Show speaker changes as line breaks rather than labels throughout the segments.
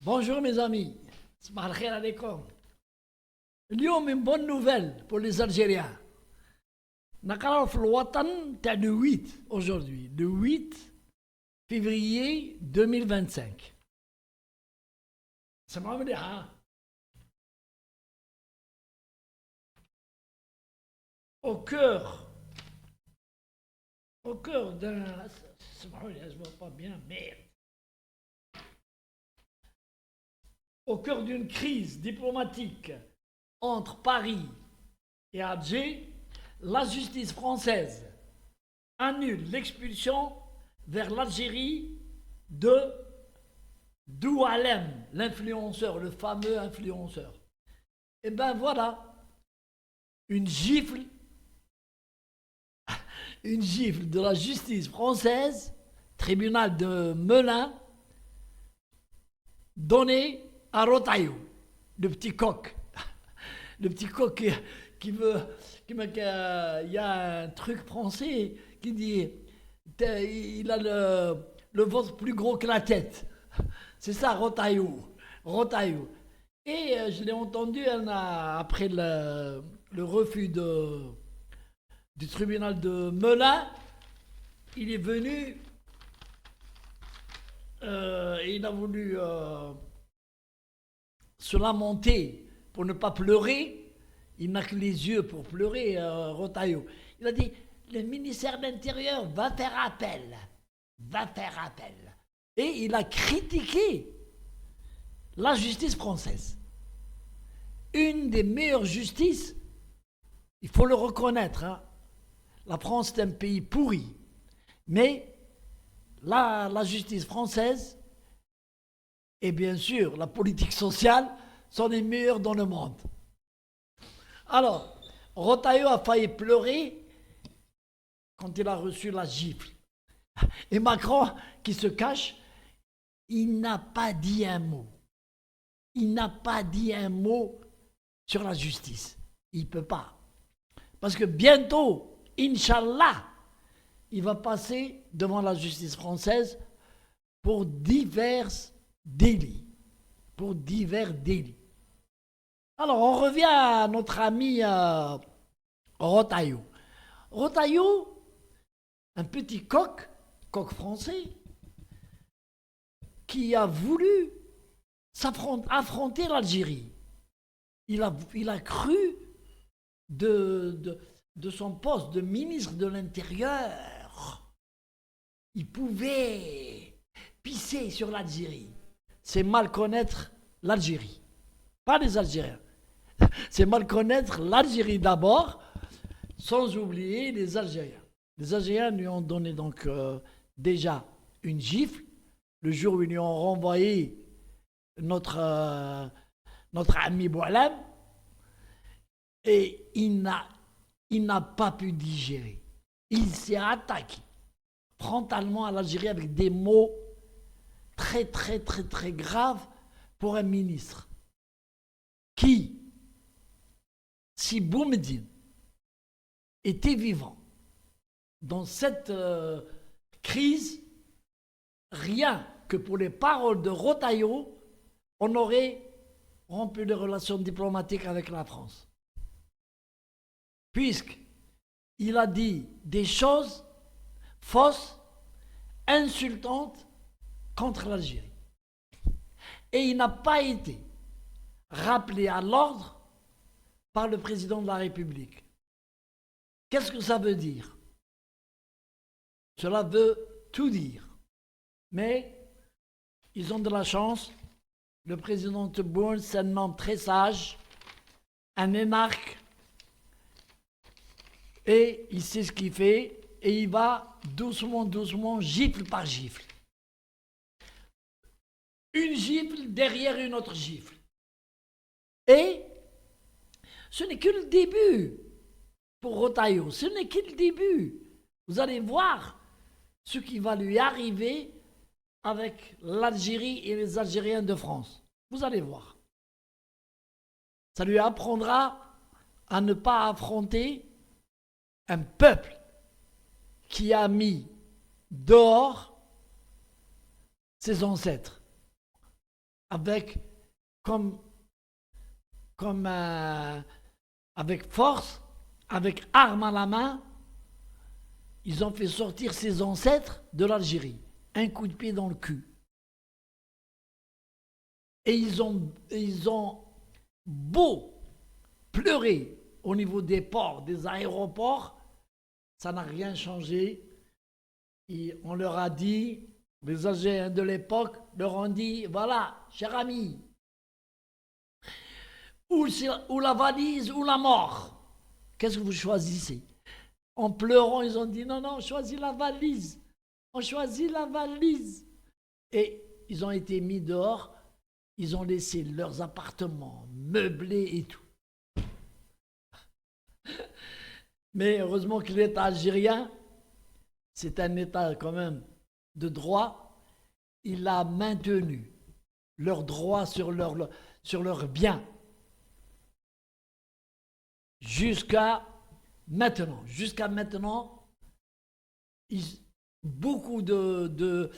Bonjour mes amis, صباح الخير عليكم. اليوم une bonne nouvelle pour les Algériens. نقرأ في الوطن تاع le 8 aujourd'hui, le 8 février 2025. سمعوا مليح ها؟ Au cœur, au cœur d'un... سمحوا لي, je ne vois pas bien, merde. Au cœur d'une crise diplomatique entre Paris et Alger, la justice française annule l'expulsion vers l'Algérie de Doualem, l'influenceur, le fameux influenceur. Et ben voilà, une gifle de la justice française, tribunal de Melun, donnée à Rotaillot, le petit coq. Le petit coq qui veut. Il y a un truc français qui dit il a le ventre plus gros que la tête. C'est ça, Rotaillot. Rotaillot. Et je l'ai entendu après le refus du tribunal de Melun. Il est venu. Il a voulu se lamenter pour ne pas pleurer. Il n'a que les yeux pour pleurer, Rotaillot. Il a dit, le ministère de l'Intérieur va faire appel. Va faire appel. Et il a critiqué la justice française. Une des meilleures justices, il faut le reconnaître. Hein. La France est un pays pourri. Mais la justice française et bien sûr la politique sociale sont les meilleures dans le monde. Alors, Rotaillot a failli pleurer quand il a reçu la gifle. Et Macron, qui se cache, il n'a pas dit un mot. Il n'a pas dit un mot sur la justice. Il ne peut pas. Parce que bientôt, Inch'Allah, il va passer devant la justice française pour divers délits. Pour divers délits. Alors, on revient à notre ami Rotaillot. Rotaillot, un petit coq français, qui a voulu affronter l'Algérie. Il a cru de son poste de ministre de l'Intérieur, il pouvait pisser sur l'Algérie. C'est mal connaître l'Algérie, pas les Algériens. C'est mal connaître l'Algérie d'abord, sans oublier les Algériens. Les Algériens lui ont donné donc déjà une gifle, le jour où ils lui ont renvoyé notre ami Boualem, et il n'a pas pu digérer. Il s'est attaqué frontalement à l'Algérie avec des mots très très très très graves pour un ministre qui, si Boumediene était vivant dans cette crise, rien que pour les paroles de Rotaillot, on aurait rompu les relations diplomatiques avec la France. Puisqu'il a dit des choses fausses, insultantes contre l'Algérie. Et il n'a pas été rappelé à l'ordre par le président de la République. Qu'est-ce que ça veut dire? Cela veut tout dire. Mais ils ont de la chance. Le président Tebboune, c'est un homme très sage, un énarque, et il sait ce qu'il fait, et il va doucement, doucement, gifle par gifle. Une gifle derrière une autre gifle. Et ce n'est que le début pour Rotaillot, ce n'est que le début. Vous allez voir ce qui va lui arriver avec l'Algérie et les Algériens de France. Vous allez voir. Ça lui apprendra à ne pas affronter un peuple qui a mis dehors ses ancêtres. avec, comme, avec force, avec armes à la main, ils ont fait sortir ses ancêtres de l'Algérie. Un coup de pied dans le cul. Et ils ont beau pleurer au niveau des ports, des aéroports, ça n'a rien changé. Et on leur a dit, les Algériens de l'époque leur ont dit, voilà, cher ami, ou la valise ou la mort. Qu'est-ce que vous choisissez? En pleurant, ils ont dit, non, on choisit la valise. On choisit la valise. Et ils ont été mis dehors. Ils ont laissé leurs appartements meublés et tout. Mais heureusement que l'État algérien, c'est un État quand même de droit, il a maintenu leurs droits sur leurs biens jusqu'à maintenant. Jusqu'à maintenant, beaucoup des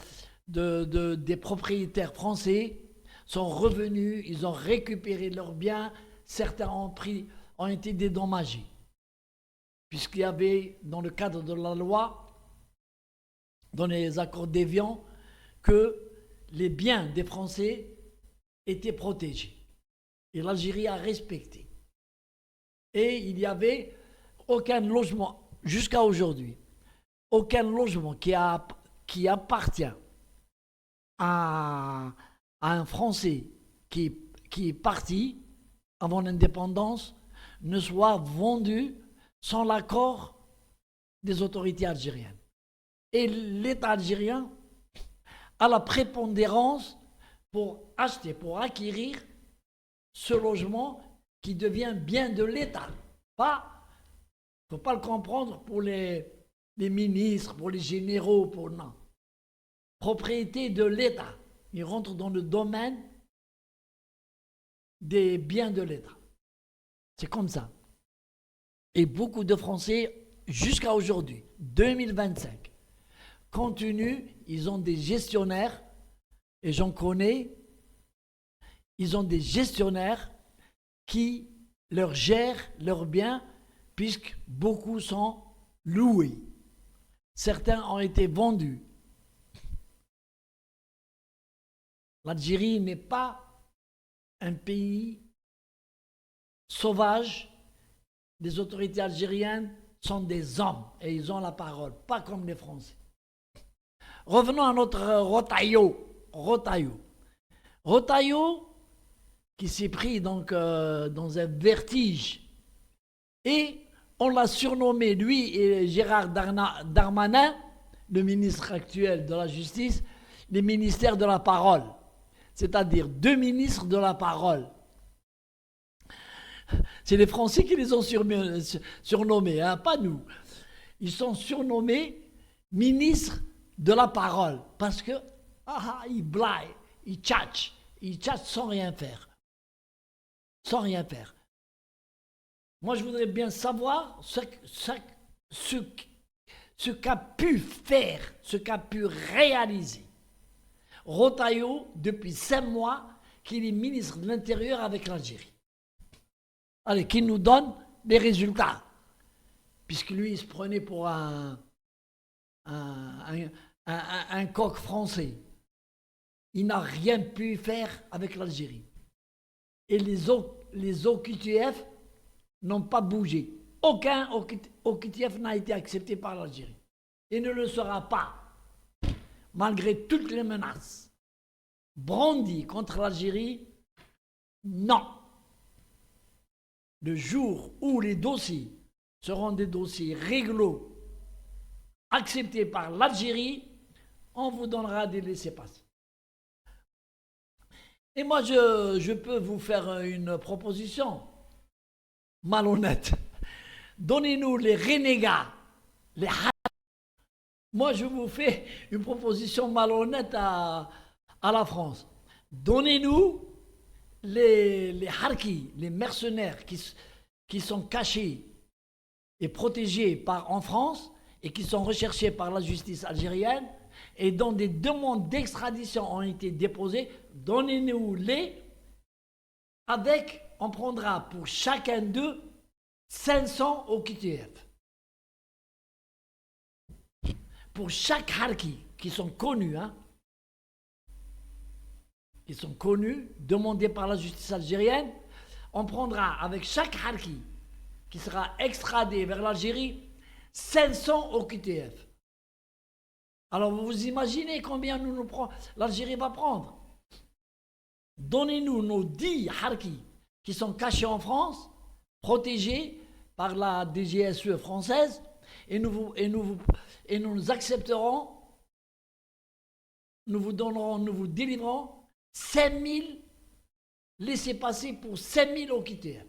propriétaires français sont revenus, ils ont récupéré leurs biens, certains ont été dédommagés. Puisqu'il y avait, dans le cadre de la loi, dans les accords d'Évian, que les biens des Français étaient protégés. Et l'Algérie a respecté. Et il n'y avait aucun logement, jusqu'à aujourd'hui, aucun logement qui appartient à un Français qui est parti avant l'indépendance ne soit vendu sans l'accord des autorités algériennes. Et l'État algérien a la prépondérance pour acheter, pour acquérir ce logement qui devient bien de l'État. Il ne faut pas le comprendre pour les ministres, pour les généraux, non. Propriété de l'État. Il rentre dans le domaine des biens de l'État. C'est comme ça. Et beaucoup de Français, jusqu'à aujourd'hui, 2025, continuent, ils ont des gestionnaires, et j'en connais, ils ont des gestionnaires qui leur gèrent leurs biens, puisque beaucoup sont loués. Certains ont été vendus. L'Algérie n'est pas un pays sauvage. Les autorités algériennes sont des hommes et ils ont la parole, pas comme les Français. Revenons à notre Rotaillot, qui s'est pris donc dans un vertige. Et on l'a surnommé, lui et Gérard Darmanin, le ministre actuel de la Justice, les ministères de la parole. C'est-à-dire 2 ministres de la parole. C'est les Français qui les ont surnommés, hein, pas nous. Ils sont surnommés ministres de la parole parce que ils blaguent, ils tchatchent sans rien faire. Sans rien faire. Moi, je voudrais bien savoir ce qu'a pu faire, ce qu'a pu réaliser Rotaillot depuis 5 mois qu'il est ministre de l'Intérieur avec l'Algérie. Allez, qu'il nous donne les résultats. Puisque lui, il se prenait pour un coq français. Il n'a rien pu faire avec l'Algérie. Et les OQTF n'ont pas bougé. Aucun OQTF n'a été accepté par l'Algérie. Et ne le sera pas, malgré toutes les menaces brandies contre l'Algérie. Non. Le jour où les dossiers seront des dossiers réglo, acceptés par l'Algérie, on vous donnera des laissez-passer. Et moi, je peux vous faire une proposition malhonnête. Donnez-nous les renégats, les Moi, je vous fais une proposition malhonnête à la France. Donnez-nous les harkis, les mercenaires qui sont cachés et protégés en France et qui sont recherchés par la justice algérienne. et dont des demandes d'extradition ont été déposées, donnez-nous-les avec, on prendra pour chacun d'eux 500 OQTF. Pour chaque harki, qui sont connus, qui sont connus, demandés par la justice algérienne, on prendra avec chaque harki qui sera extradé vers l'Algérie 500 OQTF. Alors vous imaginez combien l'Algérie va prendre. Donnez-nous nos 10 harkis qui sont cachés en France, protégés par la DGSE française, et nous accepterons, nous vous délivrons 5000 laissez-passer pour 5000 OQTF.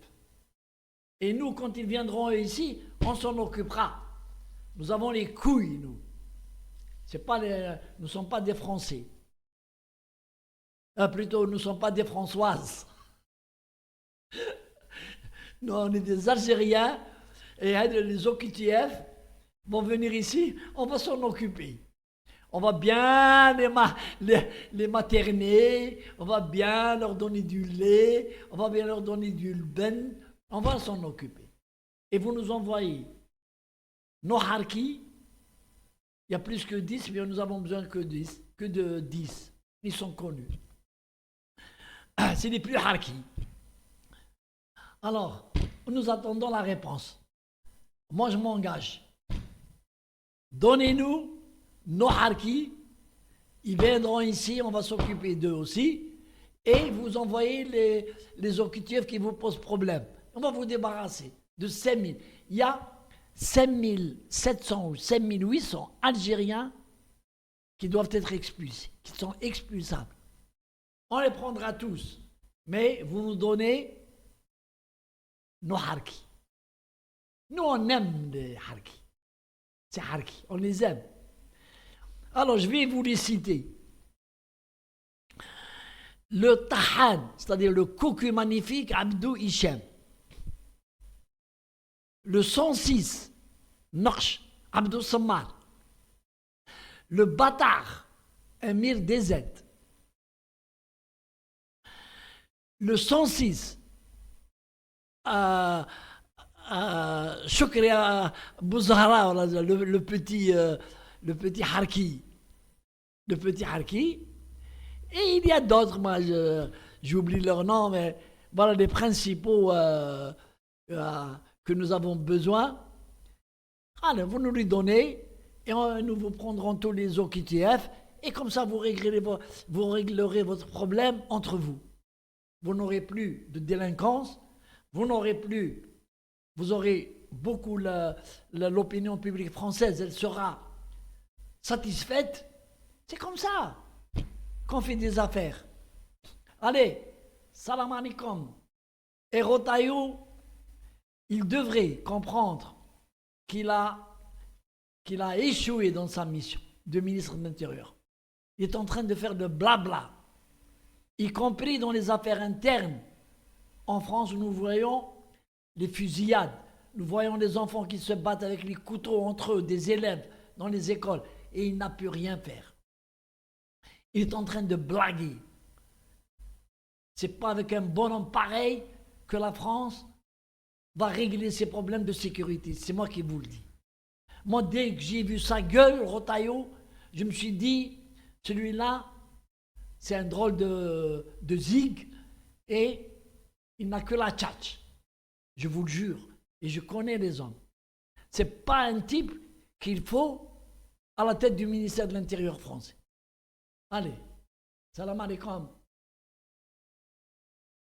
Et nous, quand ils viendront ici, on s'en occupera. Nous avons les couilles, nous. Nous ne sommes pas des Français. Plutôt, nous ne sommes pas des Françoises. Nous, on est des Algériens, et les OQTF vont venir ici, on va s'en occuper. On va bien les materner, on va bien leur donner du lait, on va bien leur donner du ben, on va s'en occuper. Et vous nous envoyez nos harkis, il y a plus que 10, mais nous avons besoin que de 10. Ils sont connus. C'est les plus harkis. Alors, nous attendons la réponse. Moi, je m'engage. Donnez-nous nos harkis, ils viendront ici, on va s'occuper d'eux aussi, et vous envoyez les OQTF qui vous posent problème. On va vous débarrasser de 5000. Il y a 5700 ou 5800 Algériens qui doivent être expulsés, qui sont expulsables. On les prendra tous, mais vous nous donnez nos harkis. Nous, on aime les harkis. Ces harkis, on les aime. Alors, je vais vous les citer. Le Tahan, c'est-à-dire le cocu magnifique, Abdou Hichem. Le 106, Naqsh, Abdou Sammar. Le Bâtard, Emir DZ. Le 106, Choukri Bouzahra, le petit harki. Le petit harki. Et il y a d'autres, moi j'oublie leur nom, mais voilà les principaux que nous avons besoin. Alors, vous nous les donnez et nous vous prendrons tous les OQTF et comme ça vous réglerez votre problème entre vous. Vous n'aurez plus de délinquance, vous aurez beaucoup l'opinion publique française, elle sera satisfaite. C'est comme ça qu'on fait des affaires. Allez, salam alaikum. Et Rotaillot, il devrait comprendre qu'il a échoué dans sa mission de ministre de l'Intérieur. Il est en train de faire de blabla, y compris dans les affaires internes. En France, où nous voyons les fusillades, nous voyons les enfants qui se battent avec les couteaux entre eux, des élèves dans les écoles, et il n'a pu rien faire. Il est en train de blaguer. C'est pas avec un bonhomme pareil que la France va régler ses problèmes de sécurité. C'est moi qui vous le dis. Moi, dès que j'ai vu sa gueule, Rotaillot, je me suis dit, celui-là, c'est un drôle de zig et il n'a que la tchatch. Je vous le jure. Et je connais les hommes. C'est pas un type qu'il faut à la tête du ministère de l'Intérieur français. Allez, salam alaikum.